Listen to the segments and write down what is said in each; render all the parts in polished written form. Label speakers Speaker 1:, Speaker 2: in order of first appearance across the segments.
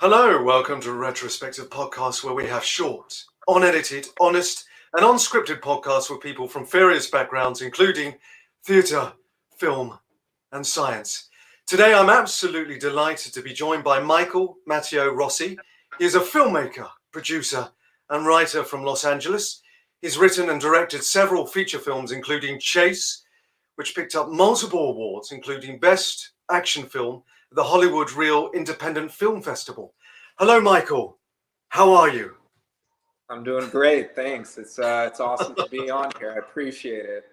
Speaker 1: Hello, welcome to Retrospective Podcast, where we have short, unedited, honest, and unscripted podcasts with people from various backgrounds, including theatre, film, and science. Today, I'm absolutely delighted to be joined by Michael Matteo Rossi. He is a filmmaker, producer, and writer from Los Angeles. He's written and directed several feature films, including Chase, which picked up multiple awards, including Best Action Film at the Hollywood Reel Independent Film Festival. Hello, Michael. How are you?
Speaker 2: I'm doing great, thanks. It's awesome to be on here. I appreciate it.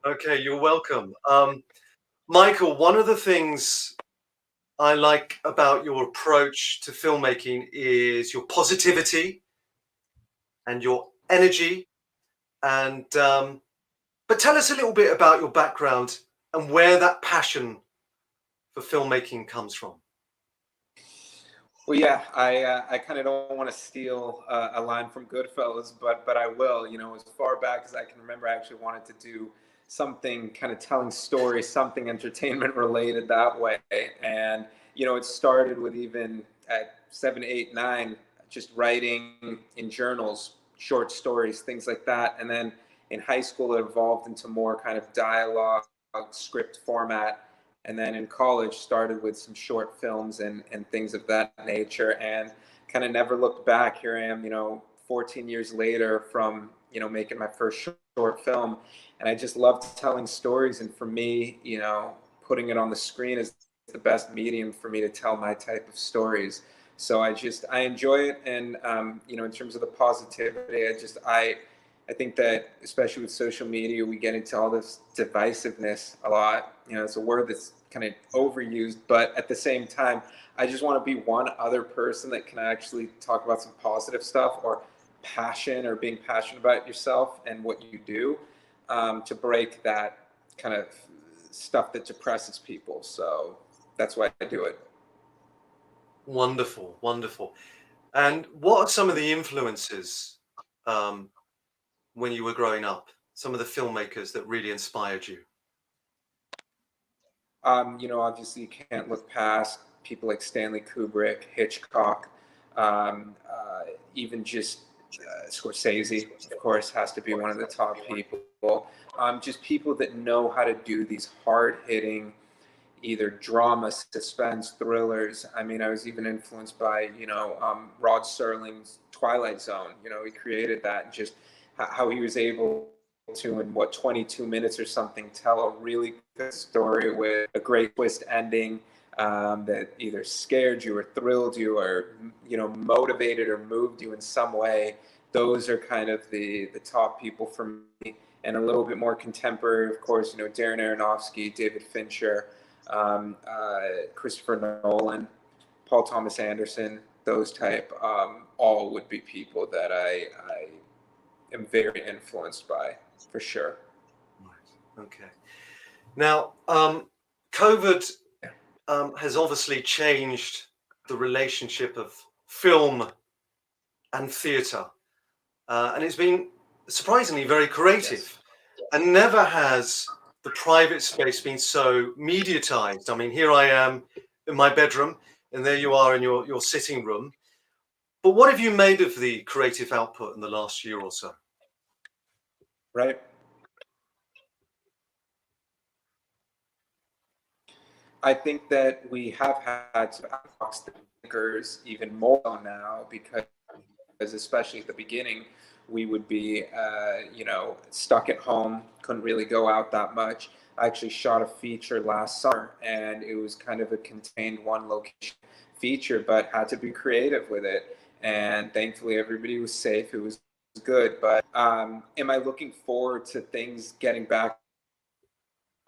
Speaker 1: Okay, you're welcome. Michael, one of the things I like about your approach to filmmaking is your positivity and your energy. And but tell us a little bit about your background and where that passion for filmmaking comes from.
Speaker 2: Well, yeah, I kind of don't want to steal a line from Goodfellas, but I will. You know, as far back as I can remember, I actually wanted to do something kind of telling stories, something entertainment related that way. And you know, it started with even at 7, 8, 9, just writing in journals, short stories, things like that. And then in high school, it evolved into more kind of dialogue, script format. And then in college started with some short films and things of that nature, and kind of never looked back. Here I am, you know, 14 years later from, you know, making my first short film, and I just loved telling stories. And for me, you know, putting it on the screen is the best medium for me to tell my type of stories. So I enjoy it. And you know, in terms of the positivity, I think that especially with social media, we get into all this divisiveness a lot. You know, it's a word that's kind of overused, but at the same time, I just want to be one other person that can actually talk about some positive stuff, or passion, or being passionate about yourself and what you do, to break that kind of stuff that depresses people. So that's why I do it.
Speaker 1: Wonderful, wonderful. And what are some of the influences when you were growing up? Some of the filmmakers that really inspired you?
Speaker 2: You know, obviously you can't look past people like Stanley Kubrick, Hitchcock, even just Scorsese, of course, has to be one of the top people. Just people that know how to do these hard-hitting, either drama, suspense, thrillers. I mean, I was even influenced by, you know, Rod Serling's Twilight Zone. You know, he created that, and just how he was able to, in what, 22 minutes or something, tell a really good story with a great twist ending, that either scared you or thrilled you, or, you know, motivated or moved you in some way. Those are kind of the top people for me. And a little bit more contemporary, of course, you know, Darren Aronofsky, David Fincher, Christopher Nolan, Paul Thomas Anderson, those type, all would be people that I am very influenced by, for sure.
Speaker 1: Right. Okay. Now, COVID has obviously changed the relationship of film and theatre, and it's been surprisingly very creative.
Speaker 2: Yes.
Speaker 1: And never has the private space been so mediatized. I mean, here I am in my bedroom, and there you are in your sitting room. But what have you made of the creative output in the last year or so?
Speaker 2: Right. I think that we have had to box thinkers even more so now, because especially at the beginning, we would be, you know, stuck at home, couldn't really go out that much. I actually shot a feature last summer, and it was kind of a contained one location feature, but had to be creative with it. And thankfully, everybody was safe. It was good. But am I looking forward to things getting back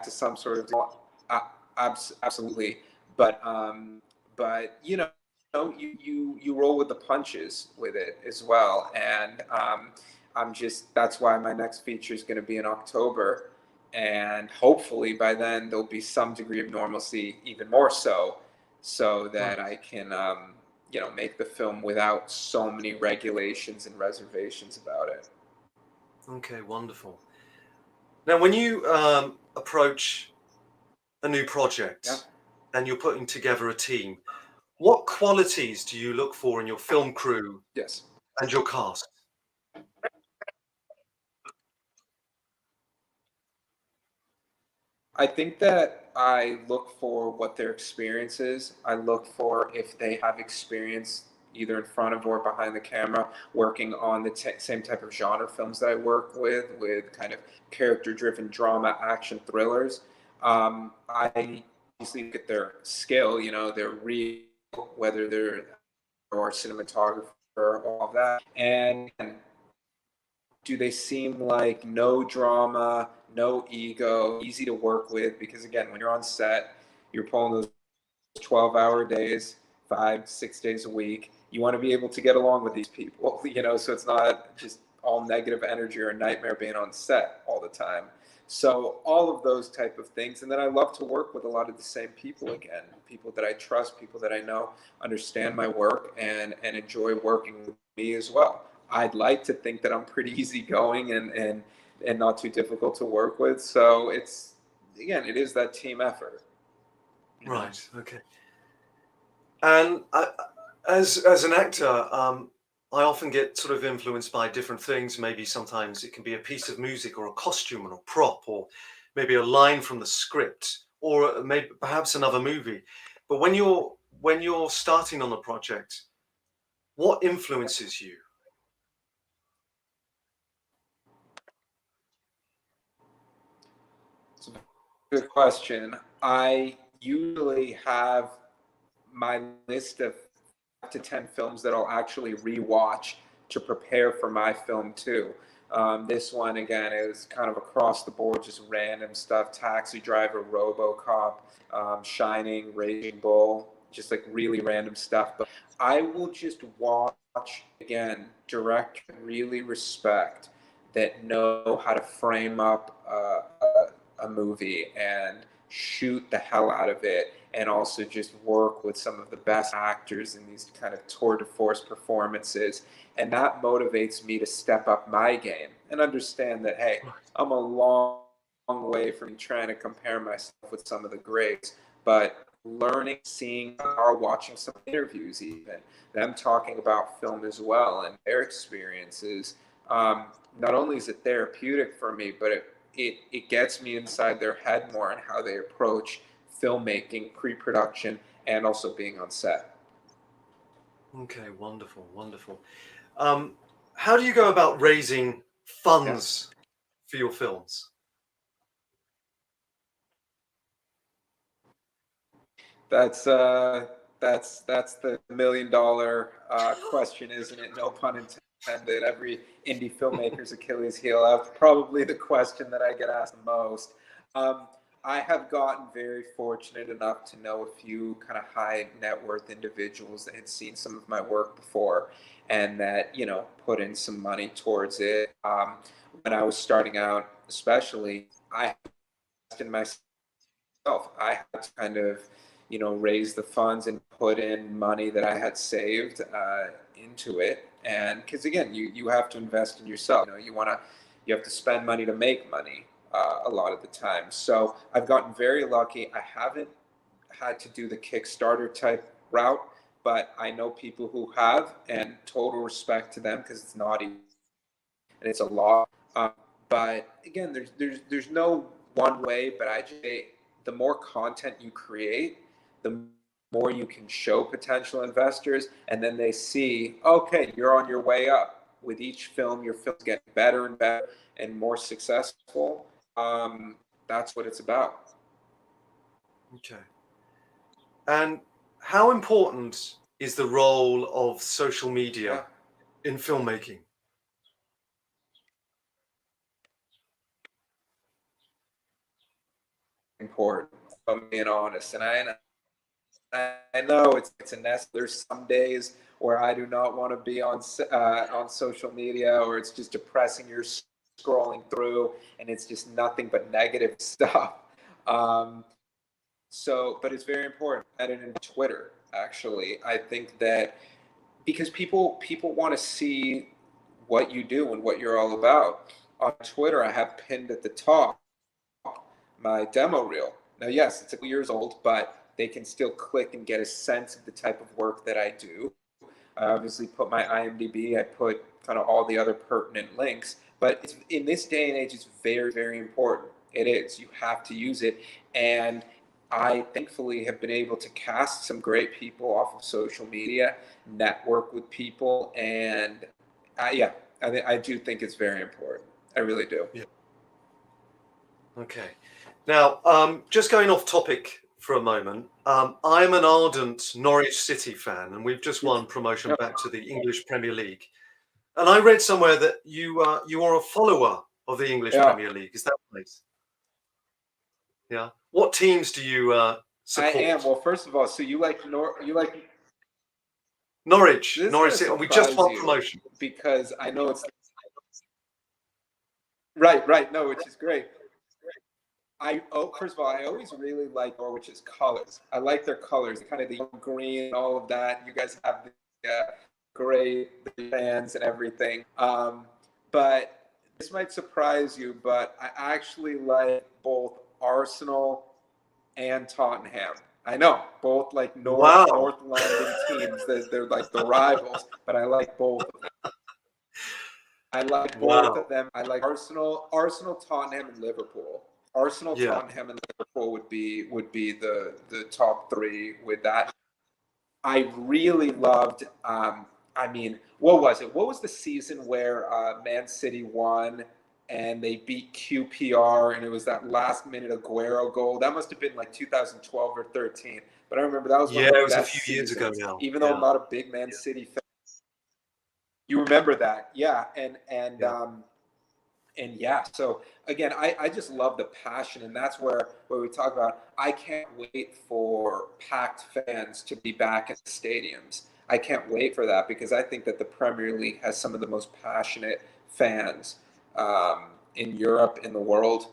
Speaker 2: to some sort of uh, absolutely, but you know, you roll with the punches with it as well. And I'm just, that's why my next feature is going to be in October, and hopefully by then there'll be some degree of normalcy, even more so, so that I can you know, make the film without so many regulations and reservations about it.
Speaker 1: Okay, wonderful. Now, when you approach a new
Speaker 2: Yeah.
Speaker 1: project and you're putting together a team, What qualities do you look for in your film crew
Speaker 2: Yes.
Speaker 1: and your cast?
Speaker 2: I think that I look for what their experience is. I look for if they have experience either in front of or behind the camera working on the same type of genre films that I work with kind of character driven drama, action thrillers. I obviously look at their skill, you know, their real, whether they're or cinematographer, all of that. And do they seem like no drama, no ego, easy to work with? Because again, when you're on set, you're pulling those 12-hour days, 5, 6 days a week. You want to be able to get along with these people, you know, so it's not just all negative energy or a nightmare being on set all the time. So all of those type of things. And then I love to work with a lot of the same people again, people that I trust, people that I know understand my work and enjoy working with me as well. I'd like to think that I'm pretty easygoing and not too difficult to work with. So it's, again, it is that team effort.
Speaker 1: Right. Okay. And as an actor, I often get sort of influenced by different things. Maybe sometimes it can be a piece of music or a costume or a prop, or maybe a line from the script, or maybe perhaps another movie. But when you're starting on a project, what influences you?
Speaker 2: It's a good question. I usually have my list of 5 to 10 films that I'll actually rewatch to prepare for my film too. This one again is kind of across the board, just random stuff: Taxi Driver, RoboCop, Shining, Raging Bull, just like really random stuff. But I will just watch again direct, really respect that know how to frame up a movie and shoot the hell out of it, and also just work with some of the best actors in these kind of tour de force performances. And that motivates me to step up my game and understand that, hey, I'm a long way from trying to compare myself with some of the greats, but learning, seeing, or watching some interviews, even them talking about film as well and their experiences. Not only is it therapeutic for me, but it gets me inside their head more and how they approach filmmaking, pre-production, and also being on set.
Speaker 1: Okay, wonderful, wonderful. Um, how do you go about raising
Speaker 2: Yeah,
Speaker 1: funds for your films?
Speaker 2: that's uh, that's the $1 million question, isn't it? No pun intended. Every indie filmmaker's Achilles heel. That's probably the question that I get asked the most. Um, I have gotten very fortunate enough to know a few kind of high net worth individuals that had seen some of my work before, and that put in some money towards it. When I was starting out, especially, I invested in myself. I had to kind of, raise the funds and put in money that I had saved into it. And because again, you have to invest in yourself. You have to spend money to make money a lot of the time. So I've gotten very lucky. I haven't had to do the Kickstarter type route, but I know people who have, and total respect to them because it's not easy and it's a lot. Um, but again, there's no one way. But I just say the more content you create, the more you can show potential investors, and then they see, okay, you're on your way up. With each film, your films get better and better and more successful. That's what it's about.
Speaker 1: Okay. And how important is the role of social
Speaker 2: Yeah,
Speaker 1: media in filmmaking?
Speaker 2: important. If I'm being honest, and I know it's a nest. There's some days where I do not want to be on social media, or it's just depressing. You're scrolling through, and it's just nothing but negative stuff. Um, but it's very important. And in Twitter, actually, I think that because people want to see what you do and what you're all about. On Twitter, I have pinned at the top my demo reel. Now, yes, it's a couple years old, but they can still click and get a sense of the type of work that I do. I obviously put my IMDb, I put kind of all the other pertinent links, but in this day and age, it's very, very important. It is. You have to use it. And I thankfully have been able to cast some great people off of social media, network with people, and I do think it's very important. I really do.
Speaker 1: Yeah. Okay. Now, just going off topic for a moment, I'm an ardent Norwich City fan, and we've just won promotion back to the English Premier League. And I read somewhere that you are a follower of the English Premier League. Is that right? Yeah. What teams do you support?
Speaker 2: I am. Well, first of all, so you like
Speaker 1: Norwich City. We just won promotion.
Speaker 2: Because I know it's right. No, which is great. First of all, I always really like Norwich's colors. I like their colors, kind of the green and all of that. You guys have the gray fans and everything. But this might surprise you, but I actually like both Arsenal and Tottenham. I know, both like North London teams. They're like the rivals, but I like both of them. I like both of them. I like Arsenal, Tottenham, and Liverpool. Arsenal, Tottenham, and Liverpool would be the top three with that. I really loved. What was it? What was the season where Man City won and they beat QPR, and it was that last minute Aguero goal? That must have been like 2012 or 13. But I remember that was one of the best
Speaker 1: it was a few years ago now.
Speaker 2: Even though I'm not a big Man City fan, you remember that, so again, I just love the passion, and that's where we talk about, I can't wait for packed fans to be back in the stadiums. I can't wait for that, because I think that the Premier League has some of the most passionate fans in Europe, in the world.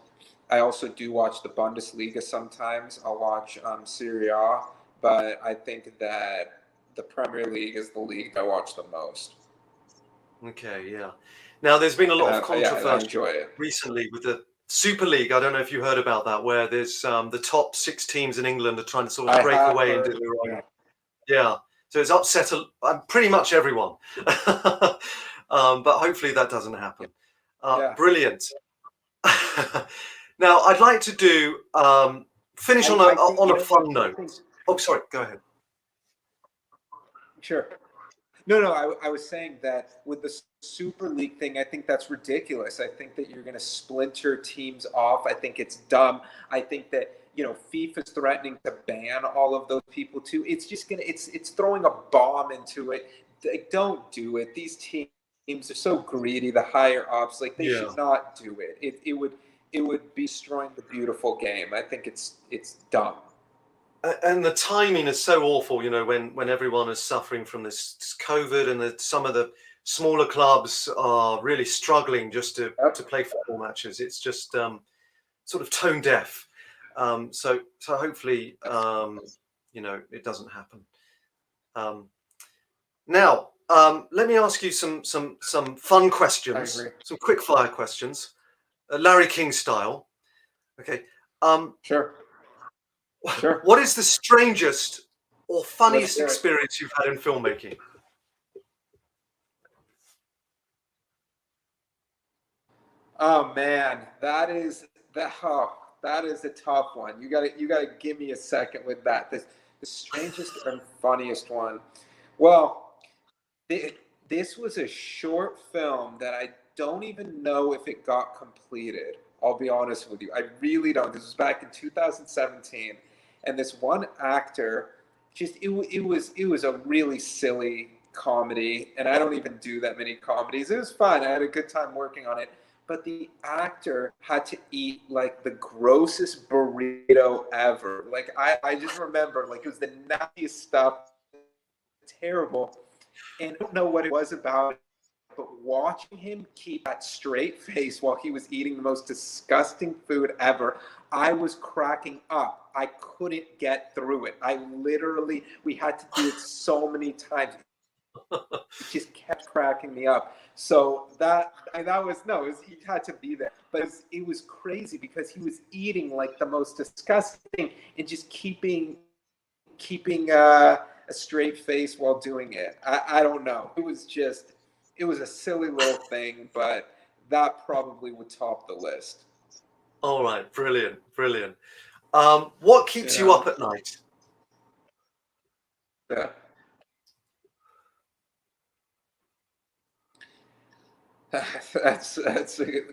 Speaker 2: I also do watch the Bundesliga sometimes. I'll watch Serie A, but I think that the Premier League is the league I watch the most.
Speaker 1: Okay, yeah. Now, there's been a lot of controversy recently with the Super League. I don't know if you heard about that, where there's the top 6 teams in England are trying to sort of break away and do their own. Yeah, so it's upset pretty much everyone. But hopefully that doesn't happen. Brilliant. Now, I'd like to do finish on a fun note. Oh, sorry, go ahead.
Speaker 2: Sure. No, I was saying that with the Super League thing, I think that's ridiculous. I think that you're going to splinter teams off. I think it's dumb. I think that, FIFA's threatening to ban all of those people too. It's just it's throwing a bomb into it. Like, don't do it. These teams are so greedy, the higher ups, like they should not do it. It would be destroying the beautiful game. I think it's dumb.
Speaker 1: And the timing is so awful, when everyone is suffering from this COVID, and some of the smaller clubs are really struggling just to play football matches. It's just sort of tone deaf. So hopefully, it doesn't happen. Now, let me ask you some fun questions, some quick fire questions, Larry King style. Okay.
Speaker 2: Sure.
Speaker 1: What is the strangest or funniest experience you've had in filmmaking?
Speaker 2: Oh man, that is a tough one. You gotta give me a second with that. The strangest and funniest one. Well, this was a short film that I don't even know if it got completed. I'll be honest with you. I really don't. This was back in 2017. And this one actor, it was a really silly comedy, and I don't even do that many comedies. It was fun. I had a good time working on it. But the actor had to eat like the grossest burrito ever. Like I just remember, like, it was the nastiest stuff, terrible. And I don't know what it was about it, but watching him keep that straight face while he was eating the most disgusting food ever, I was cracking up. I couldn't get through it. We had to do it so many times. It just kept cracking me up. So he had to be there. But it was crazy because he was eating like the most disgusting and just keeping keeping a straight face while doing it. I don't know. It was a silly little thing, but that probably would top the list.
Speaker 1: All right, brilliant. What keeps you up at night?
Speaker 2: Yeah. That's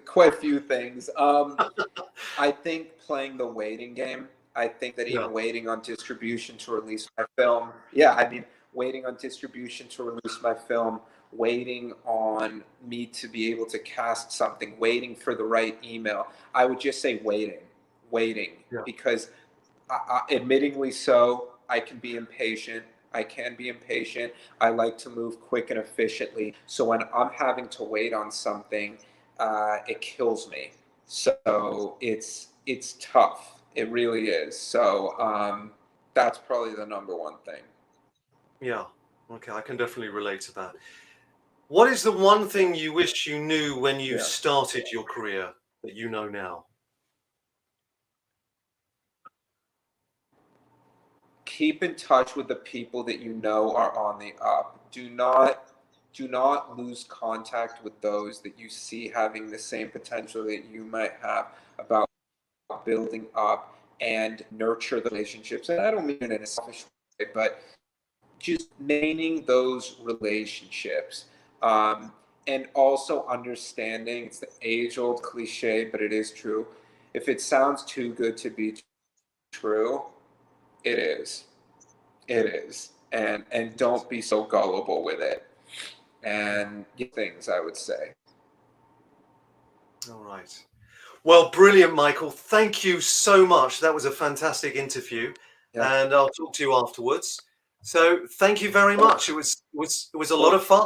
Speaker 2: quite a few things. I think playing the waiting game. I think that even waiting on distribution to release my film. Yeah, I mean, waiting on distribution to release my film, waiting on me to be able to cast something, waiting for the right email. I would just say waiting, because admittingly so, I can be impatient. I like to move quick and efficiently. So when I'm having to wait on something, it kills me. So it's tough. It really is. So that's probably the number one thing.
Speaker 1: Yeah. Okay, I can definitely relate to that. What is the one thing you wish you knew when you started your career that you know now?
Speaker 2: Keep in touch with the people that you know are on the up. Do not lose contact with those that you see having the same potential that you might have about building up and nurture the relationships. And I don't mean it in a selfish way, but just maintaining those relationships. And also understanding, it's the age-old cliche, but it is true. If it sounds too good to be true, it is. It is. And don't be so gullible with it. And things, I would say.
Speaker 1: All right. Well, brilliant, Michael. Thank you so much. That was a fantastic interview, and I'll talk to you afterwards. So thank you very much. It was a lot of fun.